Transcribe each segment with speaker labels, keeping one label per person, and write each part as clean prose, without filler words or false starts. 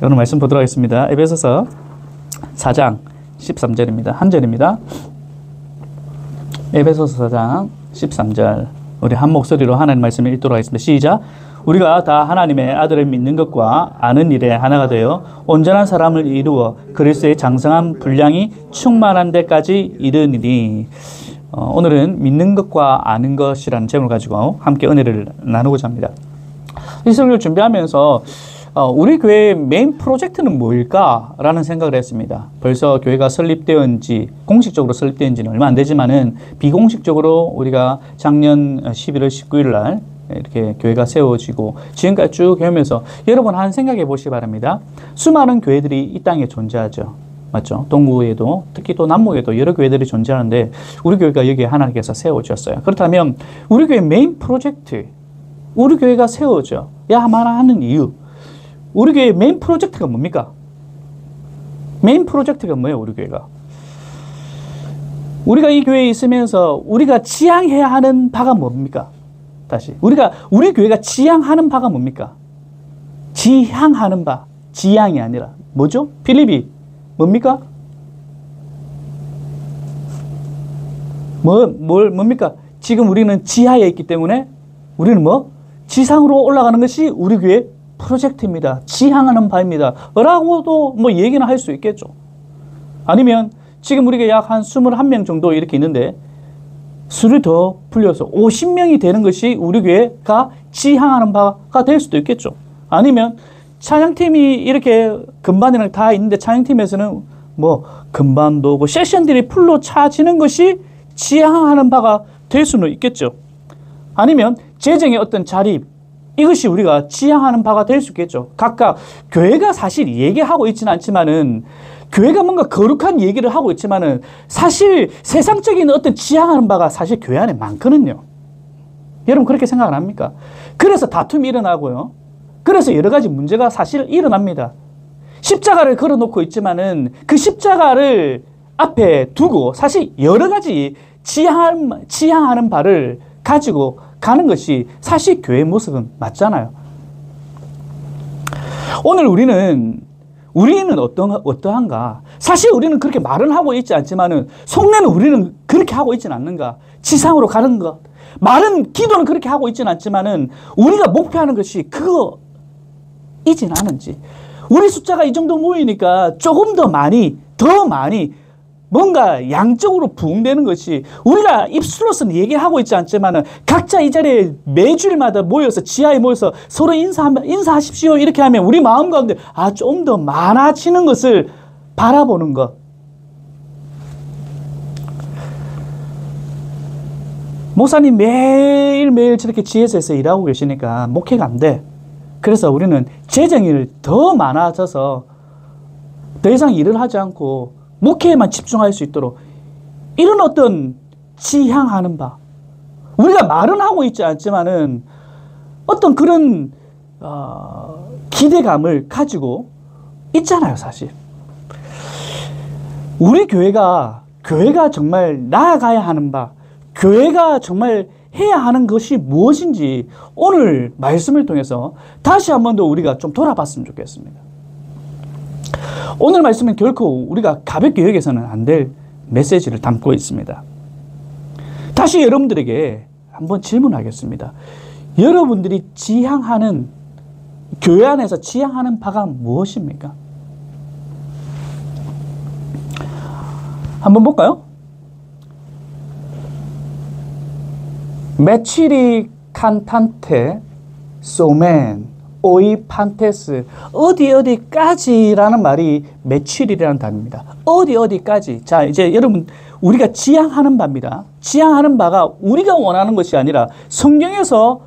Speaker 1: 오늘 말씀 보도록 하겠습니다. 에베소서 4장 13절입니다. 한 절입니다. 에베소서 4장 13절. 우리 한 목소리로 하나님 말씀을 읽도록 하겠습니다. 시작. 우리가 다 하나님의 아들을 믿는 것과 아는 일에 하나가 되어 온전한 사람을 이루어 그리스도의 장성한 분량이 충만한 데까지 이르니니. 오늘은 믿는 것과 아는 것이라는 제목을 가지고 함께 은혜를 나누고자 합니다. 이 설교를 준비하면서 우리 교회의 메인 프로젝트는 뭐일까라는 생각을 했습니다. 벌써 교회가 설립되은 지, 공식적으로 설립된 지는 얼마 안 되지만은 비공식적으로 우리가 작년 11월 19일 날 이렇게 교회가 세워지고 지금까지 쭉 해오면서 여러분 한 생각해 보시기 바랍니다. 수많은 교회들이 이 땅에 존재하죠. 맞죠? 동구에도 특히 또 남북에도 여러 교회들이 존재하는데 우리 교회가 여기에 하나님께서 세워주셨어요. 그렇다면 우리 교회 메인 프로젝트, 우리 교회가 세워져야만 하는 이유, 우리 교회의 메인 프로젝트가 뭡니까? 메인 프로젝트가 뭐예요, 우리 교회가? 우리가 이 교회에 있으면서 우리가 지향해야 하는 바가 뭡니까? 다시. 우리 교회가 지향하는 바가 뭡니까? 지향하는 바. 지향이 아니라. 뭐죠? 필립이. 뭡니까? 뭡니까? 지금 우리는 지하에 있기 때문에 우리는 지상으로 올라가는 것이 우리 교회 프로젝트입니다. 지향하는 바입니다. 라고도 얘기는 할 수 있겠죠. 아니면 지금 우리가 약 한 21명 정도 이렇게 있는데 수를 더 풀려서 50명이 되는 것이 우리 교회가 지향하는 바가 될 수도 있겠죠. 아니면 찬양팀이 이렇게 건반이랑 다 있는데 찬양팀에서는 건반도 오고 세션들이 풀로 차지는 것이 지향하는 바가 될 수는 있겠죠. 아니면 재정의 어떤 자립, 이것이 우리가 지향하는 바가 될 수 있겠죠. 각각 교회가 사실 얘기하고 있지는 않지만은 교회가 뭔가 거룩한 얘기를 하고 있지만은 사실 세상적인 어떤 지향하는 바가 사실 교회 안에 많거든요. 여러분 그렇게 생각 안 합니까? 그래서 다툼이 일어나고요. 그래서 여러 가지 문제가 사실 일어납니다. 십자가를 걸어놓고 있지만은 그 십자가를 앞에 두고 사실 여러 가지 지향하는 바를 가지고 가는 것이 사실 교회의 모습은 맞잖아요. 오늘 우리는 어떠한가? 사실 우리는 그렇게 말은 하고 있지 않지만은 속내는 우리는 그렇게 하고 있지는 않는가? 지상으로 가는 것. 말은, 기도는 그렇게 하고 있지는 않지만은 우리가 목표하는 것이 그거이진 않은지. 우리 숫자가 이 정도 모이니까 조금 더 많이 뭔가 양적으로 부흥되는 것이 우리가 입술로서는 얘기하고 있지 않지만은 각자 이 자리에 매주일마다 모여서 지하에 모여서 서로 인사하십시오 이렇게 하면 우리 마음 가운데 좀 더 많아지는 것을 바라보는 것. 목사님 매일매일 저렇게 지혜에서 일하고 계시니까 목회가 안 돼. 그래서 우리는 재정이 더 많아져서 더 이상 일을 하지 않고 목회에만 집중할 수 있도록 이런 어떤 지향하는 바. 우리가 말은 하고 있지 않지만은 어떤 그런 기대감을 가지고 있잖아요, 사실. 우리 교회가 정말 나아가야 하는 바, 교회가 정말 해야 하는 것이 무엇인지 오늘 말씀을 통해서 다시 한 번 더 우리가 좀 돌아봤으면 좋겠습니다. 오늘 말씀은 결코 우리가 가볍게 여기서는 안 될 메시지를 담고 있습니다. 다시 여러분들에게 한번 질문하겠습니다. 여러분들이 교회 안에서 지향하는 바가 무엇입니까? 한번 볼까요? 메치리 칸탄테 소멘 오이 판테스 어디까지라는 말이 메칠이라는 단어입니다. 어디까지. 자, 이제 여러분 우리가 지향하는 바입니다. 지향하는 바가 우리가 원하는 것이 아니라 성경에서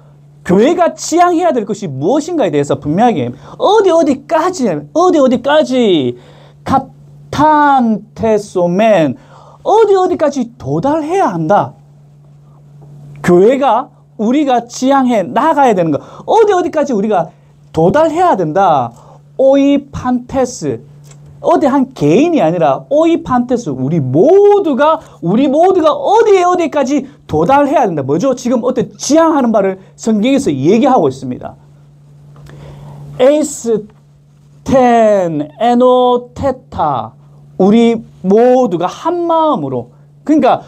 Speaker 1: 교회가 지향해야 될 것이 무엇인가에 대해서 분명하게 어디까지 카탄테소멘 어디까지 도달해야 한다. 교회가 우리가 지향해 나가야 되는 거 어디까지 우리가 도달해야 된다. 오이판테스. 한 개인이 아니라 오이판테스. 우리 모두가 어디까지 도달해야 된다. 뭐죠? 지금 어떤 지향하는 바를 성경에서 얘기하고 있습니다. 에이스 텐, 에노, 테타. 우리 모두가 한 마음으로. 그러니까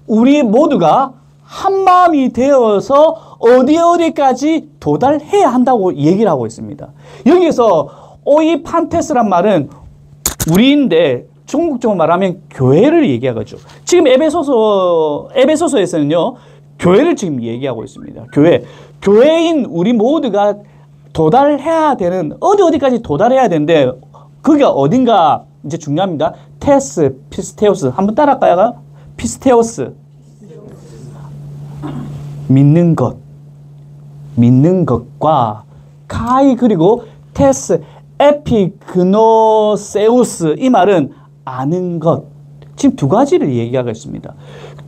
Speaker 1: 우리 모두가 한 마음이 되어서 어디까지 도달해야 한다고 얘기를 하고 있습니다. 여기에서 오이판테스란 말은 우리인데 중국적으로 말하면 교회를 얘기하죠. 지금 에베소서에서는요, 교회를 지금 얘기하고 있습니다. 교회인 우리 모두가 도달해야 되는, 어디까지 도달해야 되는데, 그게 어딘가 이제 중요합니다. 테스, 피스테오스. 한번 따라할까요? 피스테오스. 믿는 것과 카이, 그리고 테스, 에피그노세우스. 이 말은 아는 것. 지금 두 가지를 얘기하고 있습니다.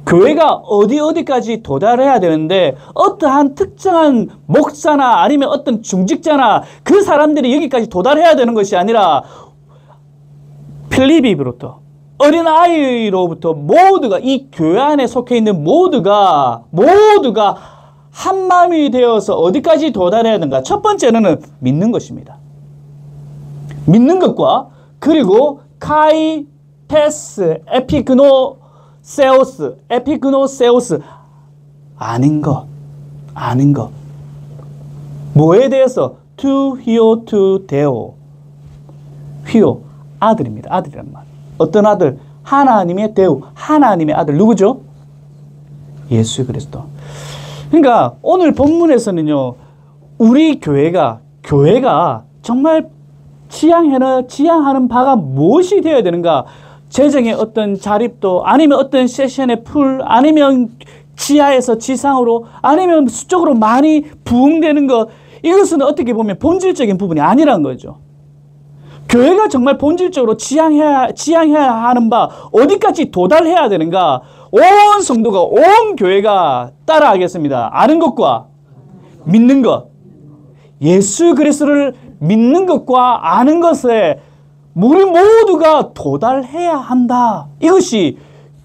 Speaker 1: 교회가 어디까지 도달해야 되는데 어떠한 특정한 목사나 아니면 어떤 중직자나 그 사람들이 여기까지 도달해야 되는 것이 아니라 필리비부터 어린아이로부터 모두가 이 교회 안에 속해 있는 모두가 한 마음이 되어서 어디까지 도달해야 되는가. 첫 번째는 믿는 것입니다. 믿는 것과 그리고 카이, 테스, 에피그노세우스, 아는 것. 뭐에 대해서? to, hio, to, deo. hio, 아들입니다. 아들이란 말. 어떤 아들? 하나님의 데우, 하나님의 아들. 누구죠? 예수 그리스도. 그러니까 오늘 본문에서는요, 우리 교회가 정말 지향하는 바가 무엇이 되어야 되는가? 재정의 어떤 자립도, 아니면 어떤 세션의 풀, 아니면 지하에서 지상으로, 아니면 수적으로 많이 부흥되는 것, 이것은 어떻게 보면 본질적인 부분이 아니라는 거죠. 교회가 정말 본질적으로 지향해야 하는 바, 어디까지 도달해야 되는가? 온 성도가, 온 교회가 따라하겠습니다. 아는 것과 믿는 것. 예수 그리스도를 믿는 것과 아는 것에 우리 모두가 도달해야 한다. 이것이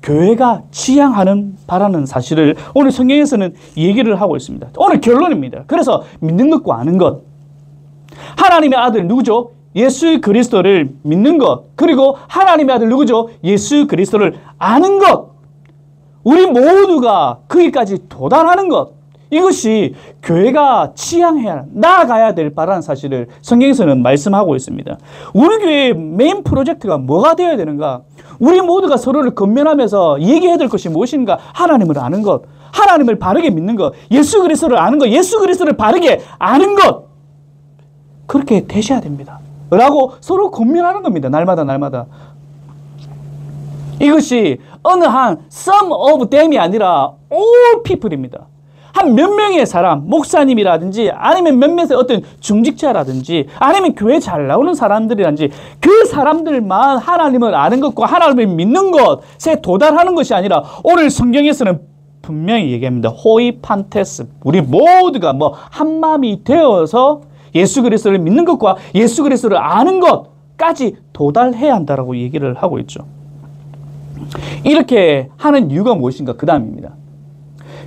Speaker 1: 교회가 지향하는 바라는 사실을 오늘 성경에서는 얘기를 하고 있습니다. 오늘 결론입니다. 그래서 믿는 것과 아는 것. 하나님의 아들 누구죠? 예수 그리스도를 믿는 것. 그리고 하나님의 아들 누구죠? 예수 그리스도를 아는 것. 우리 모두가 거기까지 도달하는 것. 이것이 교회가 나아가야 될 바라는 사실을 성경에서는 말씀하고 있습니다. 우리 교회의 메인 프로젝트가 뭐가 되어야 되는가? 우리 모두가 서로를 건면하면서 얘기해야 될 것이 무엇인가? 하나님을 아는 것, 하나님을 바르게 믿는 것, 예수 그리스도를 아는 것, 예수 그리스도를 바르게 아는 것. 그렇게 되셔야 됩니다. 라고 서로 건면하는 겁니다. 날마다. 이것이 어느 한 some of them이 아니라 all people입니다. 한 몇 명의 사람, 목사님이라든지 아니면 몇몇의 어떤 중직자라든지 아니면 교회 잘 나오는 사람들이라든지 그 사람들만 하나님을 아는 것과 하나님을 믿는 것에 도달하는 것이 아니라 오늘 성경에서는 분명히 얘기합니다. 호이판테스. 우리 모두가 한 마음이 되어서 예수 그리스도를 믿는 것과 예수 그리스도를 아는 것까지 도달해야 한다라고 얘기를 하고 있죠. 이렇게 하는 이유가 무엇인가? 그 다음입니다.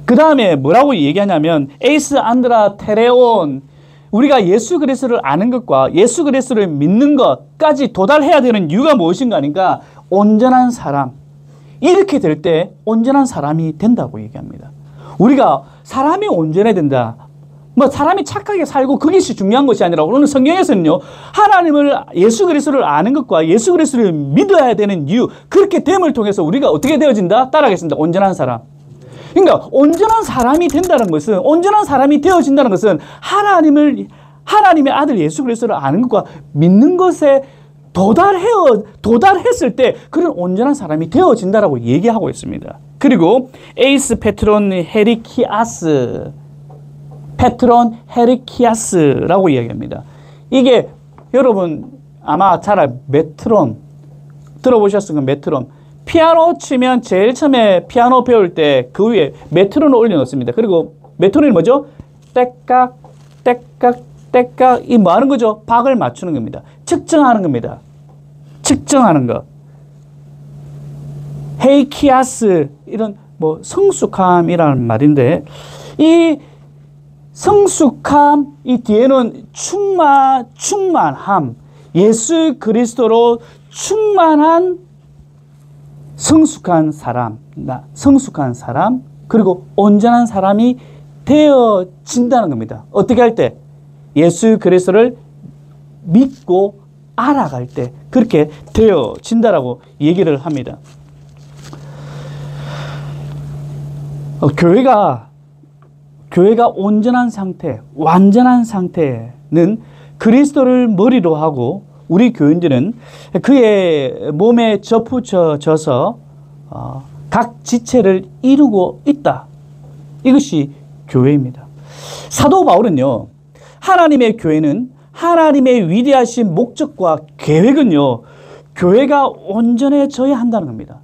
Speaker 1: 그 다음에 뭐라고 얘기하냐면 에이스 안드라 테레온, 우리가 예수 그리스도를 아는 것과 예수 그리스도를 믿는 것까지 도달해야 되는 이유가 무엇인가 하니까 온전한 사람, 이렇게 될 때 온전한 사람이 된다고 얘기합니다. 우리가 사람이 온전해야 된다. 사람이 착하게 살고 그것이 중요한 것이 아니라 오늘 성경에서는요, 하나님을 예수 그리스도를 아는 것과 예수 그리스도를 믿어야 되는 이유, 그렇게 됨을 통해서 우리가 어떻게 되어진다? 따라하겠습니다. 온전한 사람. 그러니까 온전한 사람이 된다는 것은, 온전한 사람이 되어진다는 것은 하나님의 아들 예수 그리스도를 아는 것과 믿는 것에 도달했을 때 그런 온전한 사람이 되어진다라고 얘기하고 있습니다. 그리고 에이스 페트론 헤리키아스라고 이야기합니다. 이게 여러분 아마 잘 알 메트론 들어보셨을 거예요. 메트론. 피아노 치면 제일 처음에 피아노 배울 때 그 위에 메트론을 올려놓습니다. 그리고 메트론이 뭐죠? 떼깍 이 뭐 하는 거죠? 박을 맞추는 겁니다. 측정하는 겁니다. 측정하는 것. 헤이키아스, 이런 성숙함이라는 말인데, 이 성숙함, 이 뒤에는 충만함, 예수 그리스도로 충만한 성숙한 사람, 그리고 온전한 사람이 되어진다는 겁니다. 어떻게 할 때? 예수 그리스도를 믿고 알아갈 때 그렇게 되어진다라고 얘기를 합니다. 교회가 온전한 상태, 완전한 상태는 그리스도를 머리로 하고 우리 교인들은 그의 몸에 접붙여져서 각 지체를 이루고 있다. 이것이 교회입니다. 사도 바울은요, 하나님의 교회는 하나님의 위대하신 목적과 계획은요, 교회가 온전해져야 한다는 겁니다.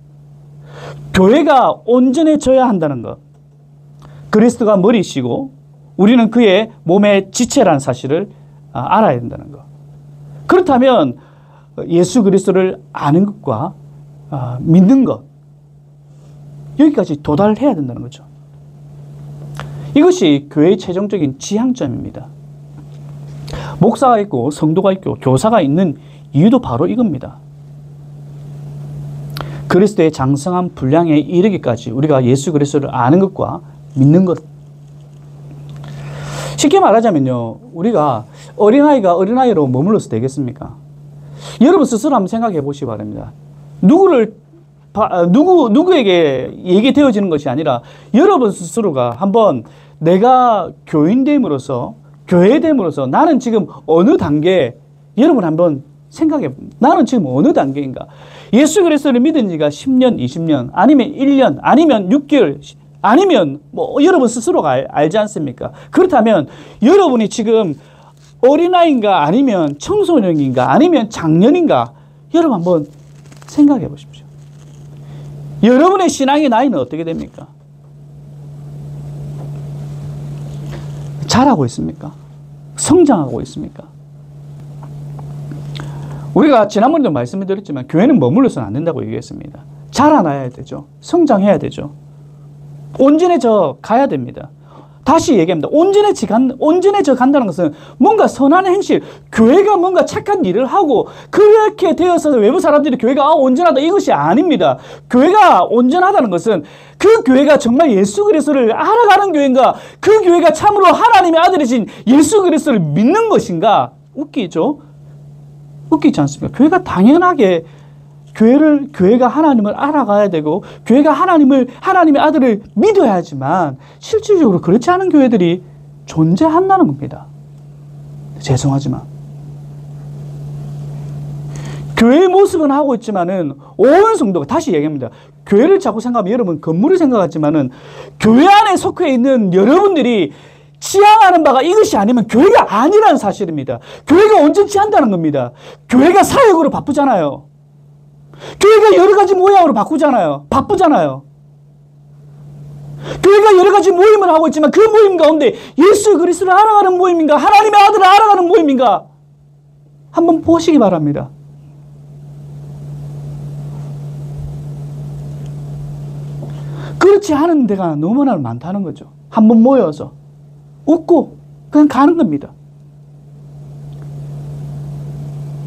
Speaker 1: 교회가 온전해져야 한다는 것. 그리스도가 머리시고 우리는 그의 몸의 지체라는 사실을 알아야 된다는 것. 그렇다면 예수 그리스도를 아는 것과 믿는 것, 여기까지 도달해야 된다는 거죠. 이것이 교회의 최종적인 지향점입니다. 목사가 있고 성도가 있고 교사가 있는 이유도 바로 이겁니다. 그리스도의 장성한 분량에 이르기까지 우리가 예수 그리스도를 아는 것과 믿는 것. 쉽게 말하자면요, 우리가 어린아이가 어린아이로 머물러서 되겠습니까? 여러분 스스로 한번 생각해 보시기 바랍니다. 누구에게 얘기되어지는 것이 아니라 여러분 스스로가 한번 내가 교인됨으로써, 교회됨으로써 나는 지금 어느 단계, 여러분 한번 생각해 봅니다. 나는 지금 어느 단계인가? 예수 그리스도를 믿은 지가 10년, 20년, 아니면 1년, 아니면 6개월, 아니면 뭐 여러분 스스로가 알지 않습니까? 그렇다면 여러분이 지금 어린아이인가 아니면 청소년인가 아니면 장년인가 여러분 한번 생각해 보십시오. 여러분의 신앙의 나이는 어떻게 됩니까? 자라고 있습니까? 성장하고 있습니까? 우리가 지난번에도 말씀을 드렸지만 교회는 머물러서는 안 된다고 얘기했습니다. 자라나야 되죠. 성장해야 되죠. 온전해져 가야 됩니다. 다시 얘기합니다. 온전해져 간다는 것은 뭔가 선한 행실, 교회가 뭔가 착한 일을 하고 그렇게 되어서 외부 사람들이 교회가 온전하다 이것이 아닙니다. 교회가 온전하다는 것은 그 교회가 정말 예수 그리스도를 알아가는 교회인가, 그 교회가 참으로 하나님의 아들이신 예수 그리스도를 믿는 것인가. 웃기죠? 웃기지 않습니까? 교회가 당연하게 교회가 하나님을 알아가야 되고 교회가 하나님의 아들을 믿어야지만 실질적으로 그렇지 않은 교회들이 존재한다는 겁니다. 죄송하지만 교회의 모습은 하고 있지만은 온 성도가, 다시 얘기합니다. 교회를 자꾸 생각하면 여러분 건물을 생각하지만은 교회 안에 속해 있는 여러분들이 지향하는 바가 이것이 아니면 교회가 아니라는 사실입니다. 교회가 온전치 않다는 겁니다. 교회가 사역으로 바쁘잖아요. 교회가 여러 가지 모양으로 바쁘잖아요. 교회가 여러 가지 모임을 하고 있지만 그 모임 가운데 예수 그리스도를 알아가는 모임인가, 하나님의 아들을 알아가는 모임인가 한번 보시기 바랍니다. 그렇지 않은 데가 너무나 많다는 거죠. 한번 모여서 웃고 그냥 가는 겁니다.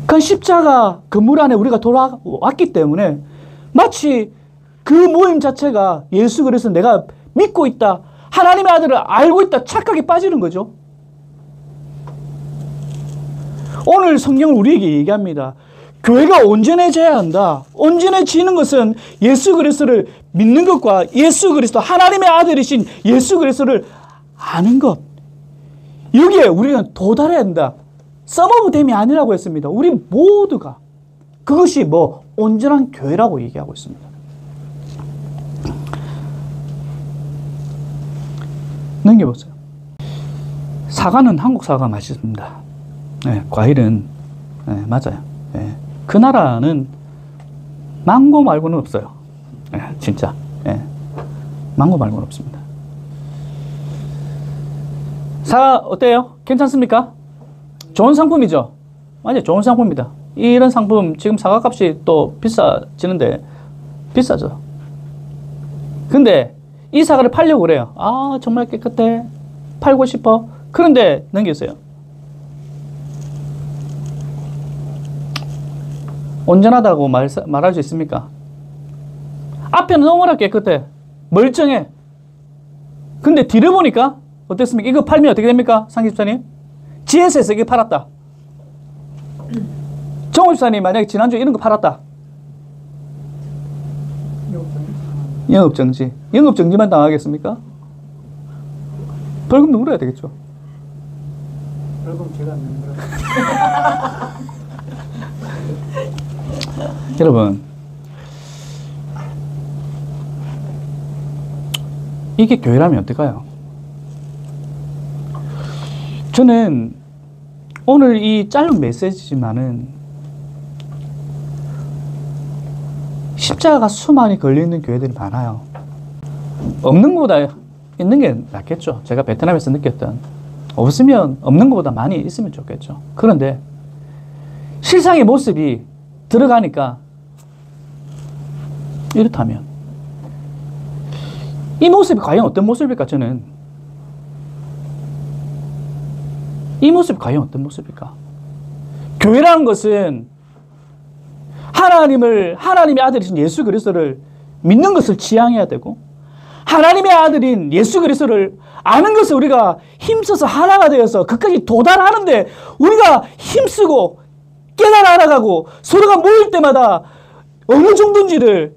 Speaker 1: 그 십자가 건물 안에 우리가 돌아왔기 때문에 마치 그 모임 자체가 예수 그리스도 내가 믿고 있다, 하나님의 아들을 알고 있다 착각에 빠지는 거죠. 오늘 성경은 우리에게 얘기합니다. 교회가 온전해져야 한다. 온전해지는 것은 예수 그리스도를 믿는 것과 예수 그리스도, 하나님의 아들이신 예수 그리스도를 아는 것, 여기에 우리는 도달해야 한다. 서머브댐이 아니라고 했습니다. 우리 모두가 그것이 온전한 교회라고 얘기하고 있습니다. 넘겨보세요. 사과는 한국 사과가 맛있습니다. 네, 과일은 맞아요. 네, 그 나라는 망고 말고는 없어요. 네, 진짜 망고 말고는 없습니다. 사과 어때요? 괜찮습니까? 좋은 상품이죠? 맞아요. 좋은 상품입니다. 이런 상품 지금 사과값이 또 비싸지는데 비싸죠. 근데 이 사과를 팔려고 그래요. 아 정말 깨끗해, 팔고 싶어. 그런데 넘기세요. 온전하다고 말할 수 있습니까? 앞에는 너무나 깨끗해. 멀쩡해. 근데 뒤를 보니까 어땠습니까? 이거 팔면 어떻게 됩니까? 상집사님? GS에서 이거 팔았다. 정호집사님 만약에 지난주에 이런 거 팔았다. 영업정지. 영업정지만 당하겠습니까? 벌금 물어야 되겠죠.
Speaker 2: 벌금 제가 내는 거라.
Speaker 1: 여러분, 이게 교회라면 어떨까요? 저는 오늘 이 짧은 메시지지만은 십자가가 수많이 걸려있는 교회들이 많아요. 없는 것보다 있는 게 낫겠죠. 제가 베트남에서 느꼈던, 없으면 없는 것보다 많이 있으면 좋겠죠. 그런데 실상의 모습이 들어가니까 이렇다면 이 모습이 과연 어떤 모습일까? 저는 이 모습이 과연 어떤 모습일까? 교회라는 것은 하나님의 아들이신 예수 그리스도를 믿는 것을 지향해야 되고, 하나님의 아들인 예수 그리스도를 아는 것을 우리가 힘써서 하나가 되어서 그까지 도달하는데 우리가 힘쓰고 깨달아 알아가고 서로가 모일 때마다 어느 정도인지를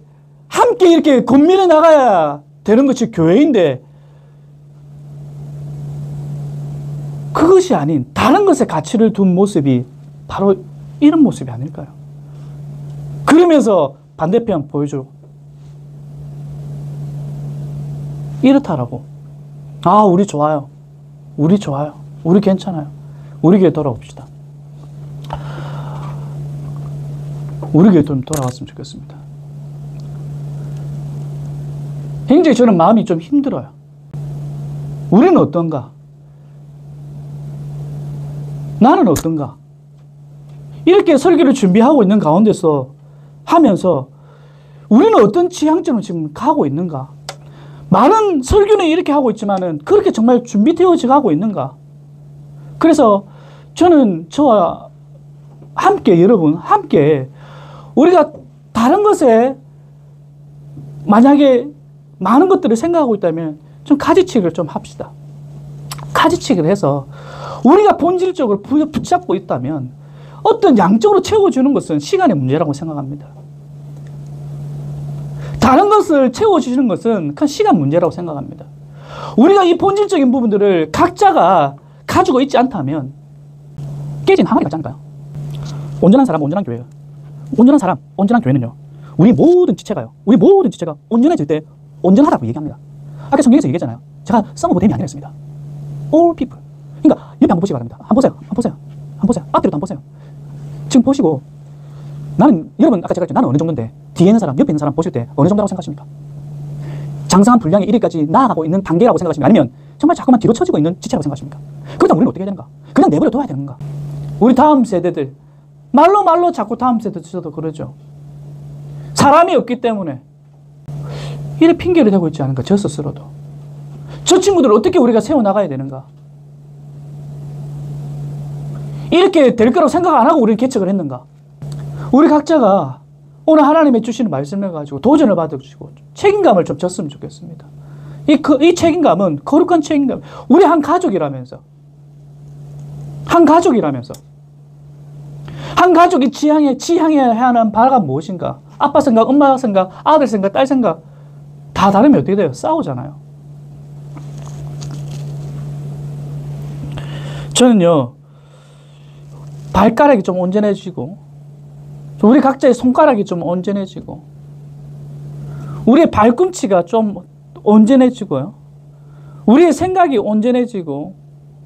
Speaker 1: 함께 이렇게 고민해 나가야 되는 것이 교회인데, 그것이 아닌 다른 것에 가치를 둔 모습이 바로 이런 모습이 아닐까요? 그러면서 반대편 보여줘. 이렇다라고. 아, 우리 좋아요. 우리 좋아요. 우리 괜찮아요. 우리 교회 돌아옵시다. 우리 교회 좀 돌아왔으면 좋겠습니다. 굉장히 저는 마음이 좀 힘들어요. 우리는 어떤가? 나는 어떤가? 이렇게 설교를 준비하고 있는 가운데서 하면서 우리는 어떤 지향점을 지금 가고 있는가? 많은 설교는 이렇게 하고 있지만은 그렇게 정말 준비되어져 가고 있는가? 그래서 저는 저와 함께, 여러분 함께 우리가 다른 것에 만약에 많은 것들을 생각하고 있다면 좀 가지치기를 좀 합시다. 가지치기를 해서 우리가 본질적으로 붙잡고 있다면 어떤 양적으로 채워주는 것은 시간의 문제라고 생각합니다. 다른 것을 채워주시는 것은 큰 시간 문제라고 생각합니다. 우리가 이 본질적인 부분들을 각자가 가지고 있지 않다면 깨진 항아리 같지 않을까요? 온전한 사람, 온전한 교회예요. 온전한 사람, 온전한 교회는요, 우리 모든 지체가 온전해질 때 온전하다고 얘기합니다. 아까 성경에서 얘기했잖아요. 제가 some of them이 아니라 했습니다. all people. 그러니까 옆에 한번 보시기 바랍니다. 한번 보세요. 한번 보세요. 한번 보세요. 앞뒤로도 한번 보세요. 지금 보시고, 여러분 아까 제가 나는 어느 정도인데 뒤에 있는 사람, 옆에 있는 사람 보실 때 어느 정도라고 생각하십니까? 장성한 분량의 1위까지 나아가고 있는 단계라고 생각하십니까? 아니면 정말 자꾸만 뒤로 처지고 있는 지체라고 생각하십니까? 그렇다면 우리는 어떻게 해야 되는가? 그냥 내버려 둬야 되는가? 우리 다음 세대들, 말로 자꾸 다음 세대들도 그러죠. 사람이 없기 때문에 이래 핑계를 대고 있지 않은가? 저 스스로도. 저 친구들을 어떻게 우리가 세워나가야 되는가? 이렇게 될 거라고 생각 안 하고 우리는 개척을 했는가? 우리 각자가 오늘 하나님의 주시는 말씀을 가지고 도전을 받아주시고 책임감을 좀 졌으면 좋겠습니다. 이 책임감은 거룩한 책임감. 우리 한 가족이라면서. 한 가족이 지향해야 하는 바가 무엇인가? 아빠 생각, 엄마 생각, 아들 생각, 딸 생각 다 다르면 어떻게 돼요? 싸우잖아요. 저는요, 발가락이 좀 온전해지고, 우리 각자의 손가락이 좀 온전해지고, 우리의 발꿈치가 좀 온전해지고요, 우리의 생각이 온전해지고,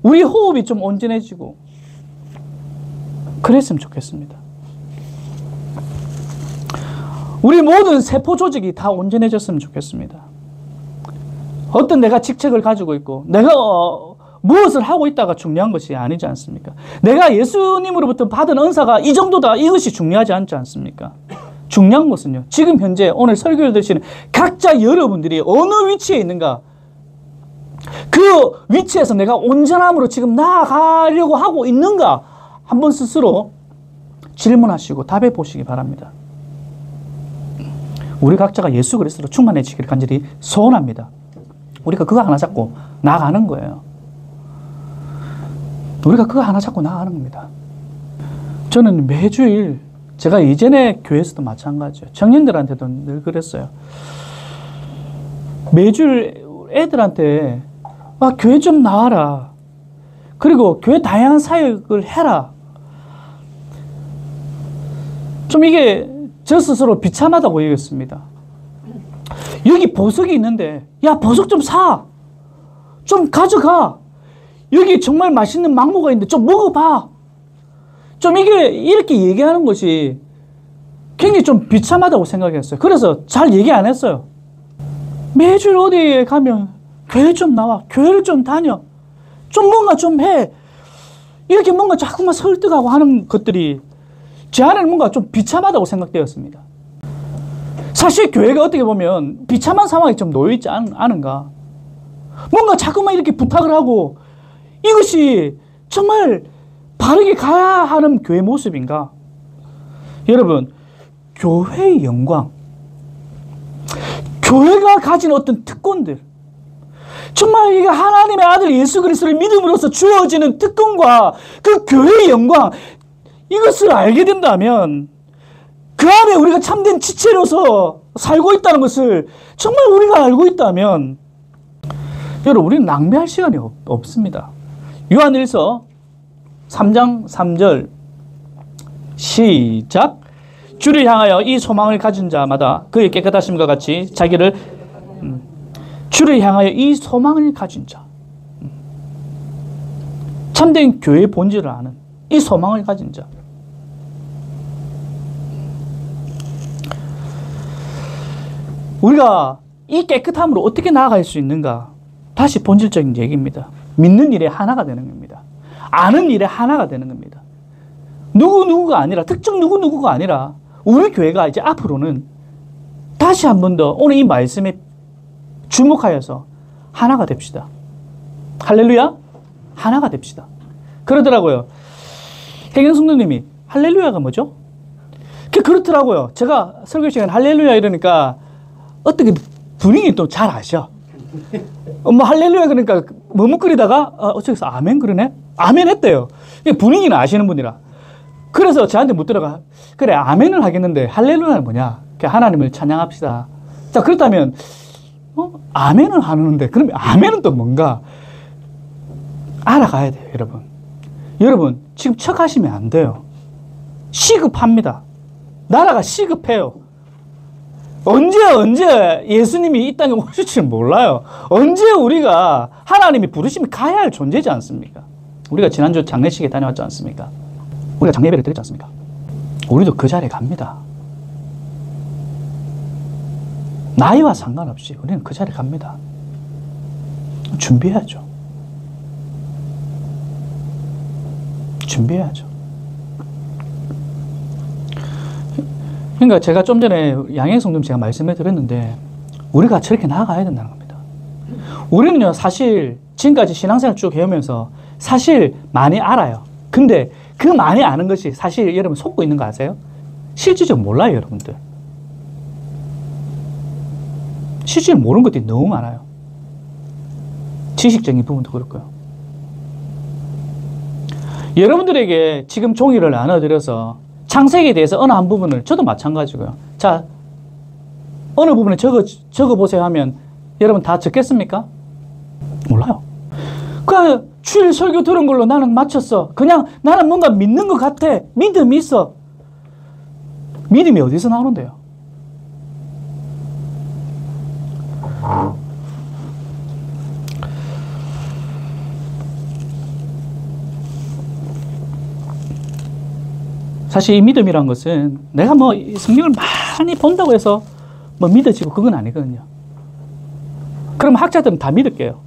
Speaker 1: 우리 호흡이 좀 온전해지고, 그랬으면 좋겠습니다. 우리 모든 세포 조직이 다 온전해졌으면 좋겠습니다. 어떤 내가 직책을 가지고 있고, 내가 무엇을 하고 있다가 중요한 것이 아니지 않습니까? 내가 예수님으로부터 받은 은사가 이 정도다, 이것이 중요하지 않지 않습니까? 중요한 것은요, 지금 현재 오늘 설교를 들으시는 각자 여러분들이 어느 위치에 있는가, 그 위치에서 내가 온전함으로 지금 나아가려고 하고 있는가, 한번 스스로 질문하시고 답해 보시기 바랍니다. 우리 각자가 예수 그리스도로 충만해지기를 간절히 소원합니다. 우리가 그거 하나 잡고 나아가는 거예요. 우리가 그거 하나 잡고 나아가는 겁니다. 저는 매주일, 제가 이전에 교회에서도 마찬가지예요. 청년들한테도 늘 그랬어요. 매주일 애들한테 교회 좀 나와라. 그리고 교회 다양한 사역을 해라. 좀 이게 저 스스로 비참하다고 얘기했습니다. 여기 보석이 있는데, 야, 보석 좀 사. 좀 가져가. 여기 정말 맛있는 망고가 있는데 좀 먹어봐. 좀 이게 이렇게 얘기하는 것이 굉장히 좀 비참하다고 생각했어요. 그래서 잘 얘기 안 했어요. 매주 어디에 가면 교회 좀 나와. 교회를 좀 다녀. 좀 뭔가 좀 해. 이렇게 뭔가 자꾸만 설득하고 하는 것들이 제 안에는 뭔가 좀 비참하다고 생각되었습니다. 사실 교회가 어떻게 보면 비참한 상황에 좀 놓여있지 않은가. 뭔가 자꾸만 이렇게 부탁을 하고 이것이 정말 바르게 가야 하는 교회 모습인가? 여러분, 교회의 영광, 교회가 가진 어떤 특권들, 정말 이게 하나님의 아들 예수 그리스도를 믿음으로써 주어지는 특권과 그 교회의 영광, 이것을 알게 된다면 그 안에 우리가 참된 지체로서 살고 있다는 것을 정말 우리가 알고 있다면 여러분, 우리는 낭비할 시간이 없습니다. 요한일서 3장 3절 시작. 주를 향하여 이 소망을 가진 자마다 그의 깨끗하심과 같이 자기를 주를 향하여 이 소망을 가진 자, 참된 교회의 본질을 아는 이 소망을 가진 자. 우리가 이 깨끗함으로 어떻게 나아갈 수 있는가? 다시 본질적인 얘기입니다. 믿는 일에 하나가 되는 겁니다. 아는 일에 하나가 되는 겁니다. 누구누구가 아니라, 특정 누구누구가 아니라 우리 교회가 이제 앞으로는 다시 한 번 더 오늘 이 말씀에 주목하여서 하나가 됩시다. 할렐루야? 하나가 됩시다. 그러더라고요. 혜경 성도님이 할렐루야가 뭐죠? 그렇더라고요. 제가 설교 시간에 할렐루야 이러니까 어떻게 분위기 또 잘 아셔. 뭐 할렐루야 그러니까 머뭇거리다가 저기서 아멘 그러네? 아멘 했대요. 분위기는 아시는 분이라. 그래서 저한테 묻더라가, 그래 아멘을 하겠는데 할렐루야는 뭐냐? 하나님을 찬양합시다. 자, 그렇다면 아멘을 하는데 그럼 아멘은 또 뭔가 알아가야 돼요. 여러분 지금 척하시면 안 돼요. 시급합니다. 나라가 시급해요. 언제 예수님이 이 땅에 오실지는 몰라요. 언제 우리가 하나님이 부르시면 가야 할 존재지 않습니까? 우리가 지난주 장례식에 다녀왔지 않습니까? 우리가 장례배를 드렸지 않습니까? 우리도 그 자리에 갑니다. 나이와 상관없이 우리는 그 자리에 갑니다. 준비해야죠. 그러니까 제가 좀 전에 양행 성도님 제가 말씀해 드렸는데 우리가 저렇게 나아가야 된다는 겁니다. 우리는요, 사실 지금까지 신앙생활 쭉 해오면서 사실 많이 알아요. 근데 그 많이 아는 것이 사실 여러분 속고 있는 거 아세요? 실질적으로 몰라요, 여러분들. 실질적으로 모르는 것들이 너무 많아요. 지식적인 부분도 그렇고요. 여러분들에게 지금 종이를 나눠드려서 창세기에 대해서 어느 한 부분을, 저도 마찬가지고요. 자, 어느 부분에 적어보세요 하면 여러분 다 적겠습니까? 몰라요. 그 주일 설교 들은 걸로 나는 맞췄어. 그냥 나는 뭔가 믿는 것 같아. 믿음이 있어. 믿음이 어디서 나오는데요? 사실 이 믿음이란 것은 내가 뭐 성경을 많이 본다고 해서 뭐 믿어지고 그건 아니거든요. 그럼 학자들은 다 믿을게요.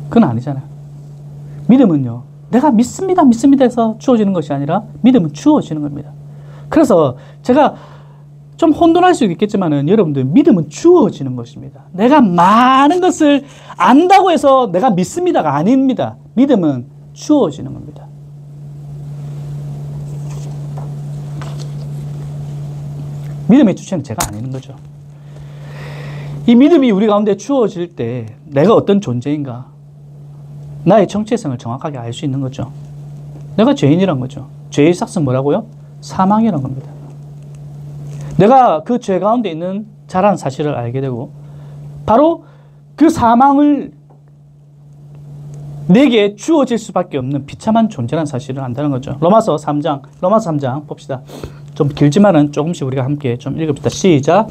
Speaker 1: 그건 아니잖아요. 믿음은요, 내가 믿습니다 해서 주어지는 것이 아니라 믿음은 주어지는 겁니다. 그래서 제가 좀 혼돈할 수 있겠지만은 여러분들, 믿음은 주어지는 것입니다. 내가 많은 것을 안다고 해서 내가 믿습니다가 아닙니다. 믿음은 주어지는 겁니다. 믿음의 주체는 제가 아니는 거죠. 이 믿음이 우리 가운데 주어질 때 내가 어떤 존재인가, 나의 정체성을 정확하게 알 수 있는 거죠. 내가 죄인이란 거죠. 죄의 삭은 뭐라고요? 사망이란 겁니다. 내가 그 죄 가운데 있는 자라는 사실을 알게 되고 바로 그 사망을 내게 주어질 수밖에 없는 비참한 존재라는 사실을 안다는 거죠. 로마서 3장 봅시다. 좀 길지만은 조금씩 우리가 함께 좀 읽읍시다. 시작.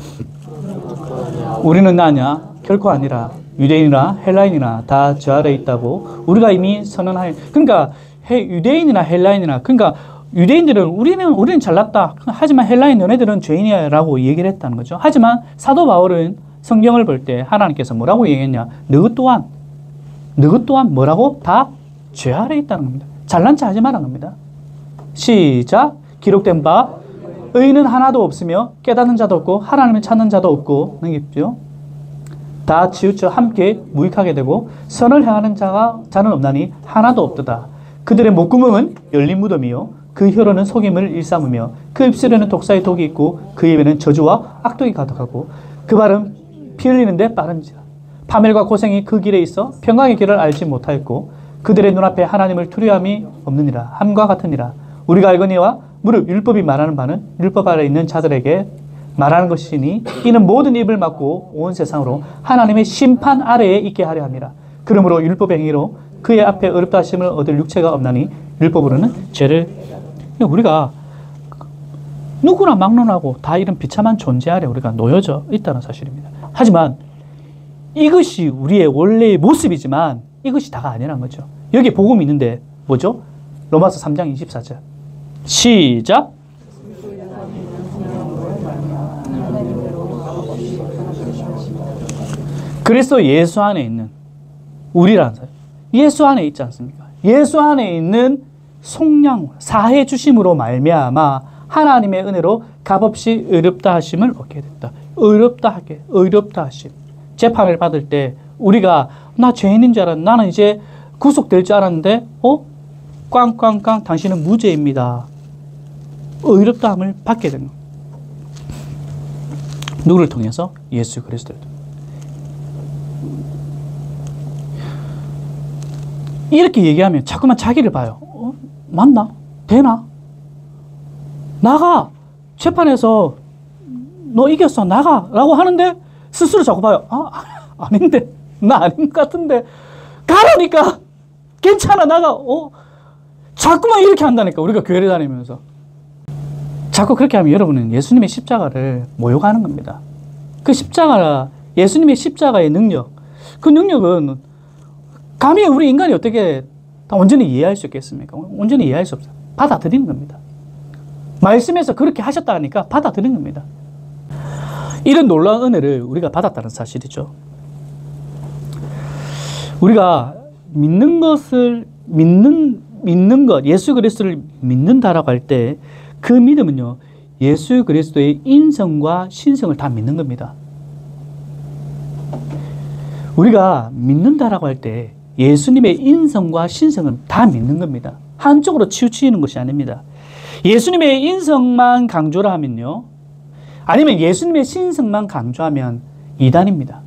Speaker 1: 우리는 나냐? 결코 아니라 유대인이나 헬라인이나 다 저 아래에 있다고 우리가 이미 선언하여. 그러니까 유대인이나 헬라인이나, 그러니까 유대인들은 우리는 잘났다. 하지만 헬라인 너네들은 죄인이야라고 얘기를 했다는 거죠. 하지만 사도 바울은 성경을 볼 때 하나님께서 뭐라고 얘기했냐? 너희 또한 뭐라고? 다 죄 아래에 있다는 겁니다. 잘난 체 하지 말라는 겁니다. 시작. 기록된 바 의인은 하나도 없으며 깨닫는 자도 없고 하나님을 찾는 자도 없고, 넘깁시오. 다 치우쳐 함께 무익하게 되고 선을 행하는 자는 없나니 하나도 없도다. 그들의 목구멍은 열린 무덤이요 그 혀로는 속임을 일삼으며 그 입술에는 독사의 독이 있고 그 입에는 저주와 악독이 가득하고 그 발은 피 흘리는데 빠른지라. 파멸과 고생이 그 길에 있어 평강의 길을 알지 못하였고 그들의 눈앞에 하나님을 두려움이 없느니라. 함과 같으니라. 우리가 알거니와 무릇 율법이 말하는 바는 율법 아래 있는 자들에게 말하는 것이니 이는 모든 입을 막고 온 세상으로 하나님의 심판 아래에 있게 하려 함이라. 그러므로 율법 행위로 그의 앞에 어렵다 하심을 얻을 육체가 없나니 율법으로는 죄를. 우리가 누구나 막론하고 다 이런 비참한 존재 아래 우리가 놓여져 있다는 사실입니다. 하지만 이것이 우리의 원래의 모습이지만 이것이 다가 아니라는 거죠. 여기 복음이 있는데 뭐죠? 로마서 3장 24절 시작. 그리스도 예수 안에 있는 우리라는 사람, 예수 안에 있지 않습니까? 예수 안에 있는 속량 사해 주심으로 말미암아 하나님의 은혜로 값없이 의롭다 하심을 얻게 됐다. 의롭다 하심. 재판을 받을 때 우리가 나 죄인인 줄 알았는데, 나는 이제 구속될 줄 알았는데 꽝꽝꽝 당신은 무죄입니다. 의롭다함을 받게 된 것. 누구를 통해서? 예수 그리스도를 통해서. 이렇게 얘기하면 자꾸만 자기를 봐요. 맞나? 되나? 나가! 재판에서 너 이겼어. 나가! 라고 하는데 스스로 자꾸 봐요. 아닌데. 나 아닌 것 같은데. 가라니까! 괜찮아, 나가! 자꾸만 이렇게 한다니까. 우리가 교회를 다니면서. 자꾸 그렇게 하면 여러분은 예수님의 십자가를 모욕하는 겁니다. 그 십자가, 예수님의 십자가의 능력, 그 능력은 감히 우리 인간이 어떻게 다 온전히 이해할 수 있겠습니까? 온전히 이해할 수 없어요. 받아들이는 겁니다. 말씀에서 그렇게 하셨다 하니까 받아들이는 겁니다. 이런 놀라운 은혜를 우리가 받았다는 사실이죠. 우리가 믿는 것, 예수 그리스도를 믿는다라고 할 때 그 믿음은요, 예수 그리스도의 인성과 신성을 다 믿는 겁니다. 우리가 믿는다라고 할 때 예수님의 인성과 신성은 다 믿는 겁니다. 한쪽으로 치우치는 것이 아닙니다. 예수님의 인성만 강조를 하면요, 아니면 예수님의 신성만 강조하면 이단입니다.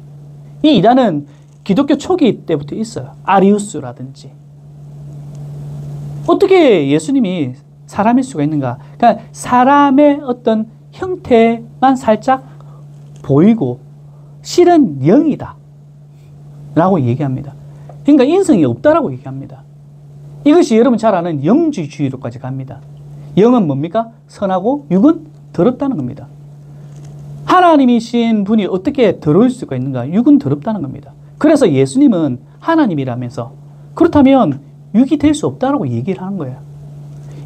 Speaker 1: 이 이단은 기독교 초기 때부터 있어요. 아리우스라든지. 어떻게 예수님이 사람일 수가 있는가? 그러니까 사람의 어떤 형태만 살짝 보이고 실은 영이다 라고 얘기합니다. 그러니까 인성이 없다라고 얘기합니다. 이것이 여러분 잘 아는 영주주의로까지 갑니다. 영은 뭡니까? 선하고 육은 더럽다는 겁니다. 하나님이신 분이 어떻게 더러울 수가 있는가? 육은 더럽다는 겁니다. 그래서 예수님은 하나님이라면서 그렇다면 육이 될 수 없다라고 얘기를 하는 거예요.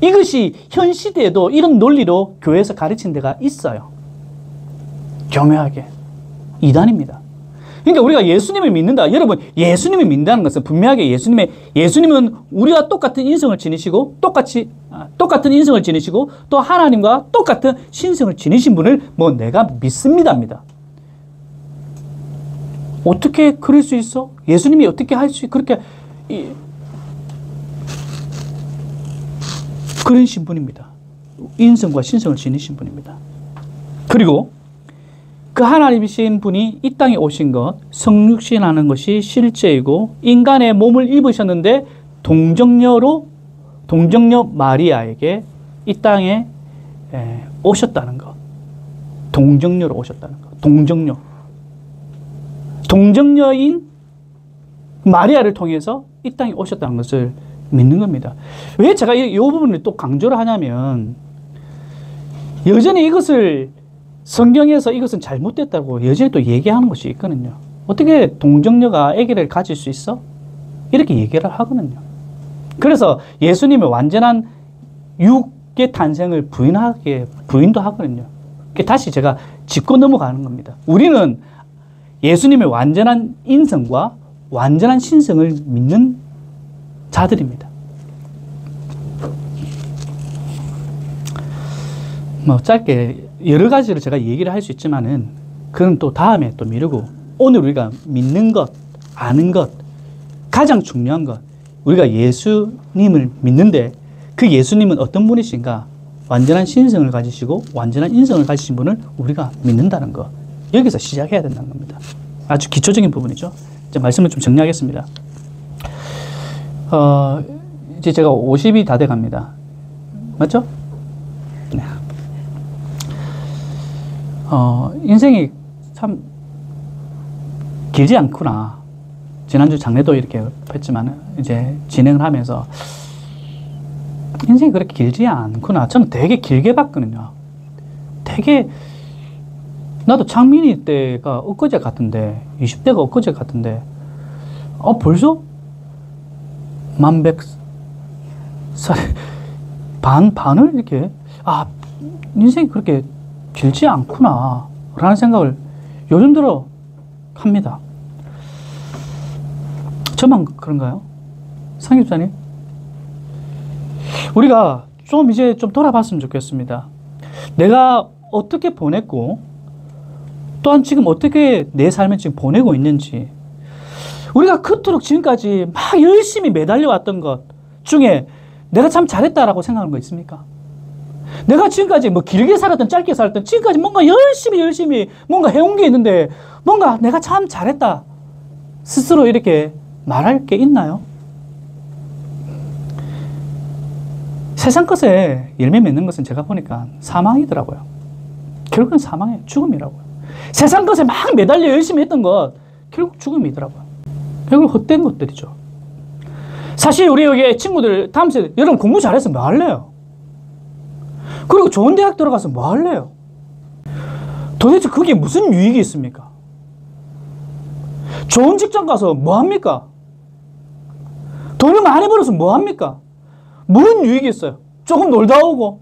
Speaker 1: 이것이 현 시대에도 이런 논리로 교회에서 가르친 데가 있어요. 교묘하게. 이단입니다. 그러니까 우리가 예수님을 믿는다. 여러분, 예수님을 믿는다는 것은 분명하게 예수님은 우리와 똑같은 인성을 지니시고 똑같은 인성을 지니시고 또 하나님과 똑같은 신성을 지니신 분을 내가 믿습니다입니다. 어떻게 그럴 수 있어? 예수님이 어떻게 할 수 그렇게 그런 신분입니다. 인성과 신성을 지니신 분입니다. 그리고 그 하나님이신 분이 이 땅에 오신 것, 성육신하는 것이 실제이고 인간의 몸을 입으셨는데 동정녀 마리아에게 이 땅에 오셨다는 것. 동정녀로 오셨다는 것. 동정녀인 마리아를 통해서 이 땅에 오셨다는 것을 믿는 겁니다. 왜 제가 이 부분을 또 강조를 하냐면 여전히 이것을 성경에서 이것은 잘못됐다고 여전히 또 얘기하는 것이 있거든요. 어떻게 동정녀가 아기를 가질 수 있어? 이렇게 얘기를 하거든요. 그래서 예수님의 완전한 육의 탄생을 부인도 하거든요. 다시 제가 짚고 넘어가는 겁니다. 우리는 예수님의 완전한 인성과 완전한 신성을 믿는 자들입니다. 뭐 짧게 여러 가지로 제가 얘기를 할 수 있지만은 그건 또 다음에 또 미루고 오늘 우리가 믿는 것, 아는 것, 가장 중요한 것, 우리가 예수님을 믿는데 그 예수님은 어떤 분이신가? 완전한 신성을 가지시고 완전한 인성을 가지신 분을 우리가 믿는다는 것. 여기서 시작해야 된다는 겁니다. 아주 기초적인 부분이죠. 이제 말씀을 좀 정리하겠습니다. 이제 제가 50이 다 돼 갑니다. 맞죠? 네. 인생이 참 길지 않구나. 지난주 장례도 이렇게 했지만 이제 진행을 하면서 인생이 그렇게 길지 않구나. 저는 되게 길게 봤거든요. 되게 나도 창민이 때가 엊그제 같은데 20대가 엊그제 같은데 벌써 1100살 반을 이렇게 인생이 그렇게 길지 않구나 라는 생각을 요즘 들어 합니다. 저만 그런가요? 상 집사님? 우리가 이제 좀 돌아봤으면 좋겠습니다. 내가 어떻게 보냈고 또한 지금 어떻게 내 삶을 지금 보내고 있는지, 우리가 그토록 지금까지 막 열심히 매달려왔던 것 중에 내가 참 잘했다라고 생각하는 거 있습니까? 내가 지금까지 뭐 길게 살았든 짧게 살았든 지금까지 뭔가 열심히 뭔가 해온 게 있는데 뭔가 내가 참 잘했다 스스로 이렇게 말할 게 있나요? 세상 것에 열매 맺는 것은 제가 보니까 사망이더라고요. 결국은 사망이에요. 죽음이라고요. 세상 것에 막 매달려 열심히 했던 것 결국 죽음이더라고요. 결국 헛된 것들이죠. 사실 우리 여기 친구들 다음 세대 여러분 공부 잘해서 뭐 할래요? 그리고 좋은 대학 들어가서 뭐 할래요? 도대체 그게 무슨 유익이 있습니까? 좋은 직장 가서 뭐 합니까? 돈을 많이 벌어서 뭐 합니까? 무슨 유익이 있어요? 조금 놀다 오고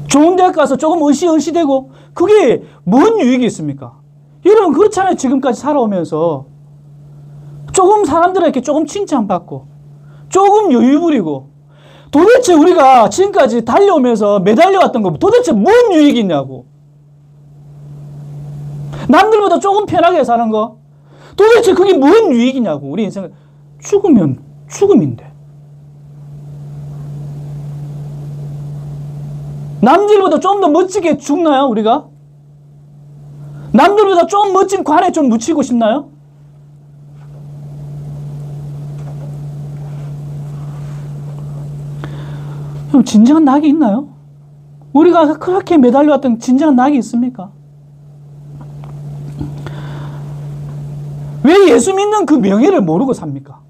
Speaker 1: 좋은 대학 가서 조금 으시으시대고 그게 뭔 유익이 있습니까? 여러분 그렇잖아요. 지금까지 살아오면서 조금 사람들에게 조금 칭찬받고 조금 여유 부리고 도대체 우리가 지금까지 달려오면서 매달려왔던 거 도대체 뭔 유익이 있냐고. 남들보다 조금 편하게 사는 거 도대체 그게 뭔 유익이냐고. 우리 인생은 죽으면 죽음인데 남들보다 좀 더 멋지게 죽나요 우리가? 남들보다 좀 멋진 관에 좀 묻히고 싶나요? 그럼 진정한 낙이 있나요? 우리가 그렇게 매달려왔던 진정한 낙이 있습니까? 왜 예수 믿는 그 명예를 모르고 삽니까?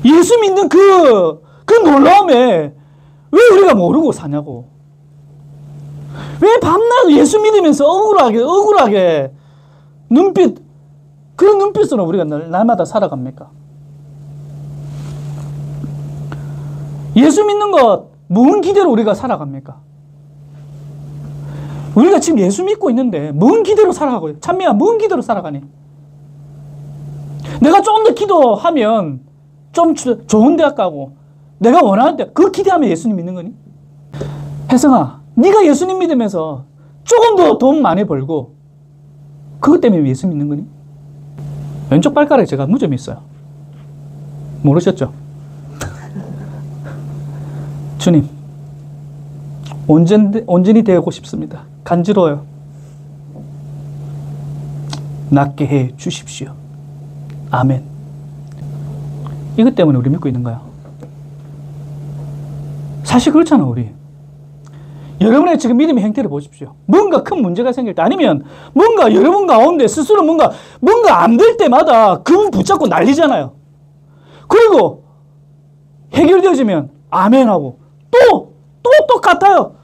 Speaker 1: 예수 믿는 그 놀라움에 왜 우리가 모르고 사냐고. 왜 밤낮 예수 믿으면서 억울하게 그런 눈빛으로 우리가 날마다 살아갑니까? 예수 믿는 것, 뭔 기대로 우리가 살아갑니까? 우리가 지금 예수 믿고 있는데 뭔 기대로 살아가고, 찬미야, 뭔 기대로 살아가니? 내가 좀 더 기도하면 좀 좋은 대학 가고, 내가 원하는 데, 그 기대하면 예수님 믿는 거니? 혜성아, 네가 예수님 믿으면서 조금 더 돈 많이 벌고, 그것 때문에 예수 믿는 거니? 왼쪽 발가락에 제가 무좀이 있어요. 모르셨죠? 주님, 온전히 되고 싶습니다. 간지러워요. 낫게 해 주십시오. 아멘. 이것 때문에 우리 믿고 있는 거야. 사실 그렇잖아, 우리. 여러분의 지금 믿음의 행태를 보십시오. 뭔가 큰 문제가 생길 때, 아니면 뭔가 여러분 가운데 스스로 뭔가 안 될 때마다 그분 붙잡고 난리잖아요. 그리고 해결되어지면 아멘하고 또 똑같아요.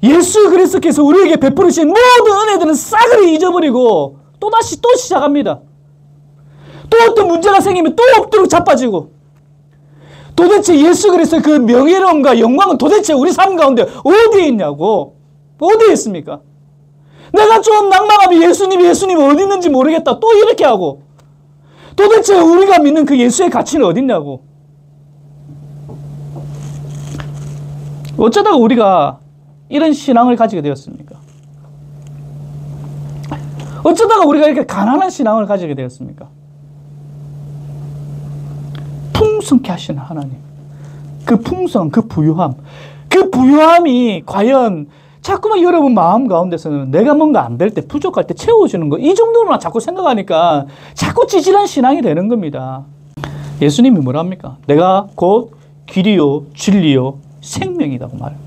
Speaker 1: 예수 그리스도께서 우리에게 베푸르신 모든 은혜들은 싸그리 잊어버리고 또다시 시작합니다. 또 어떤 문제가 생기면 또 엎드려 자빠지고, 도대체 예수 그리스도의 그 명예로움과 영광은 도대체 우리 삶 가운데 어디에 있냐고. 어디에 있습니까? 내가 좀 낭망하면 예수님 어디 있는지 모르겠다. 또 이렇게 하고, 도대체 우리가 믿는 그 예수의 가치는 어디 있냐고. 어쩌다가 우리가 이런 신앙을 가지게 되었습니까? 어쩌다가 우리가 이렇게 가난한 신앙을 가지게 되었습니까? 풍성케 하시는 하나님, 그 풍성, 그 부유함이 과연 자꾸만 여러분 마음 가운데서는 내가 뭔가 안 될 때, 부족할 때 채워주는 거, 이 정도로나 자꾸 생각하니까 자꾸 찌질한 신앙이 되는 겁니다. 예수님이 뭐라 합니까? 내가 곧 길이요 진리요 생명이라고 말해요.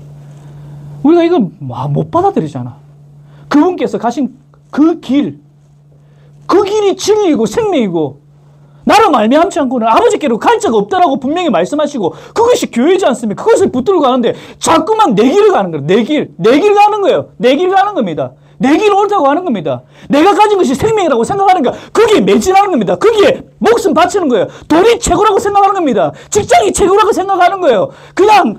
Speaker 1: 우리가 이걸 못 받아들이잖아. 그분께서 가신 그 길이 진리이고 생명이고, 나로 말미암지 않고는 아버지께로 갈 자가 없다라고 분명히 말씀하시고, 그것이 교회지 않습니까? 그것을 붙들고 가는데 자꾸만 내 길을 가는 거예요. 내 길 가는 거예요. 내 길 가는 겁니다. 내 길 옳다고 하는 겁니다. 내가 가진 것이 생명이라고 생각하는 거야. 거기에 매진하는 겁니다. 거기에 목숨 바치는 거예요. 돈이 최고라고 생각하는 겁니다. 직장이 최고라고 생각하는 거예요. 그냥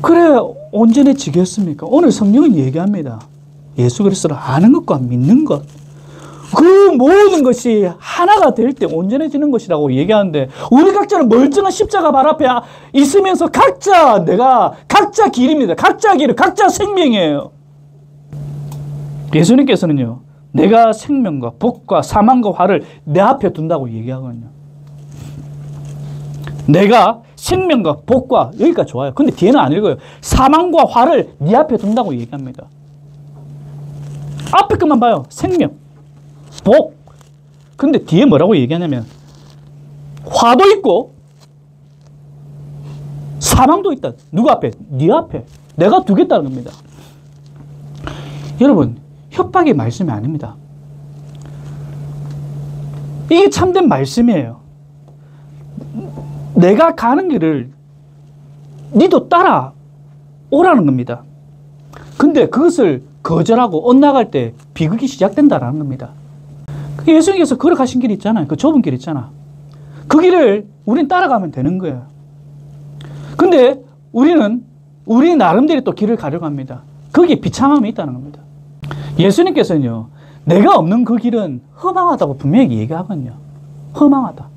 Speaker 1: 그래 온전해지겠습니까? 오늘 성령은 얘기합니다. 예수 그리스도를 아는 것과 믿는 것, 그 모든 것이 하나가 될 때 온전해지는 것이라고 얘기하는데, 우리 각자는 멀쩡한 십자가 발 앞에 있으면서 각자 길입니다. 각자 길, 각자 생명이에요. 예수님께서는요, 내가 생명과 복과 사망과 화를 내 앞에 둔다고 얘기하거든요. 내가 생명과 복과, 여기까지 좋아요. 근데 뒤에는 안 읽어요. 사망과 화를 네 앞에 둔다고 얘기합니다. 앞에 것만 봐요. 생명, 복. 근데 뒤에 뭐라고 얘기하냐면 화도 있고 사망도 있다. 누구 앞에? 네 앞에. 내가 두겠다는 겁니다. 여러분, 협박의 말씀이 아닙니다. 이게 참된 말씀이에요. 내가 가는 길을 니도 따라오라는 겁니다. 근데 그것을 거절하고 엇나갈 때 비극이 시작된다라는 겁니다. 예수님께서 걸어가신 길이 있잖아요. 그 좁은 길 있잖아. 그 길을 우린 따라가면 되는 거예요. 근데 우리 나름대로 또 길을 가려고 합니다. 거기에 비참함이 있다는 겁니다. 예수님께서는요, 내가 없는 그 길은 허망하다고 분명히 얘기하거든요. 허망하다.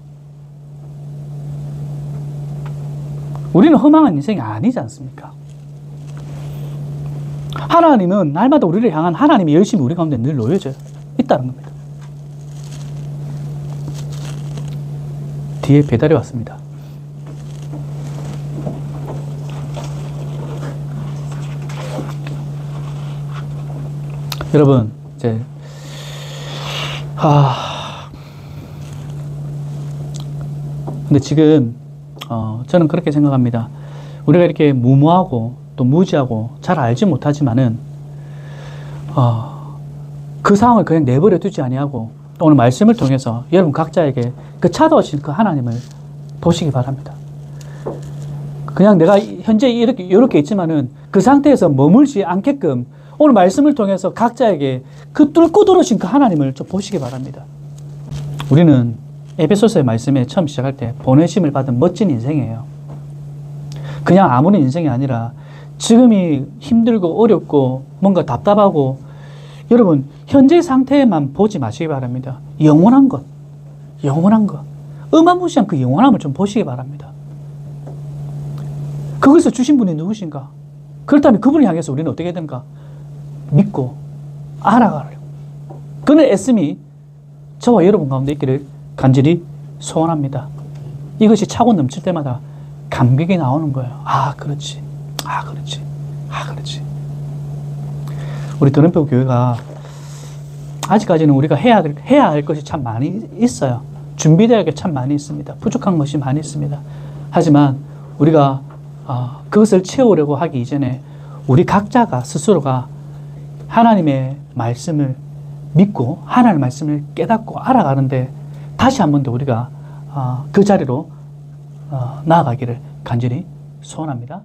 Speaker 1: 우리는 허망한 인생이 아니지 않습니까? 하나님은 날마다 우리를 향한 하나님의 열심이 우리 가운데 늘 놓여져 있다는 겁니다. 뒤에 배달이 왔습니다. 여러분, 이제 근데 지금 저는 그렇게 생각합니다. 우리가 이렇게 무모하고 또 무지하고 잘 알지 못하지만은 그 상황을 그냥 내버려 두지 아니하고 오늘 말씀을 통해서 여러분 각자에게 그 찾아오신 그 하나님을 보시기 바랍니다. 그냥 내가 현재 이렇게 있지만은 그 상태에서 머물지 않게끔 오늘 말씀을 통해서 각자에게 그 뚫고 들어오신 그 하나님을 좀 보시기 바랍니다. 우리는 에베소서의 말씀에 처음 시작할 때 보내심을 받은 멋진 인생이에요. 그냥 아무런 인생이 아니라 지금이 힘들고 어렵고 뭔가 답답하고, 여러분 현재 상태에만 보지 마시기 바랍니다. 영원한 것, 어마무시한 그 영원함을 좀 보시기 바랍니다. 그것을 주신 분이 누구신가? 그렇다면 그분을 향해서 우리는 어떻게 되는가? 믿고 알아가려고. 그는 애씀이 저와 여러분 가운데 있기를 간절히 소원합니다. 이것이 차고 넘칠 때마다 감격이 나오는 거예요. 아, 그렇지. 아, 그렇지. 아, 그렇지. 우리 드럼pe고 교회가 아직까지는 우리가 해야 할 것이 참 많이 있어요. 준비되어야 할 게 참 많이 있습니다. 부족한 것이 많이 있습니다. 하지만 우리가 그것을 채우려고 하기 이전에 우리 각자가 스스로가 하나님의 말씀을 믿고 하나님의 말씀을 깨닫고 알아가는데 다시 한 번 더 우리가 그 자리로 나아가기를 간절히 소원합니다.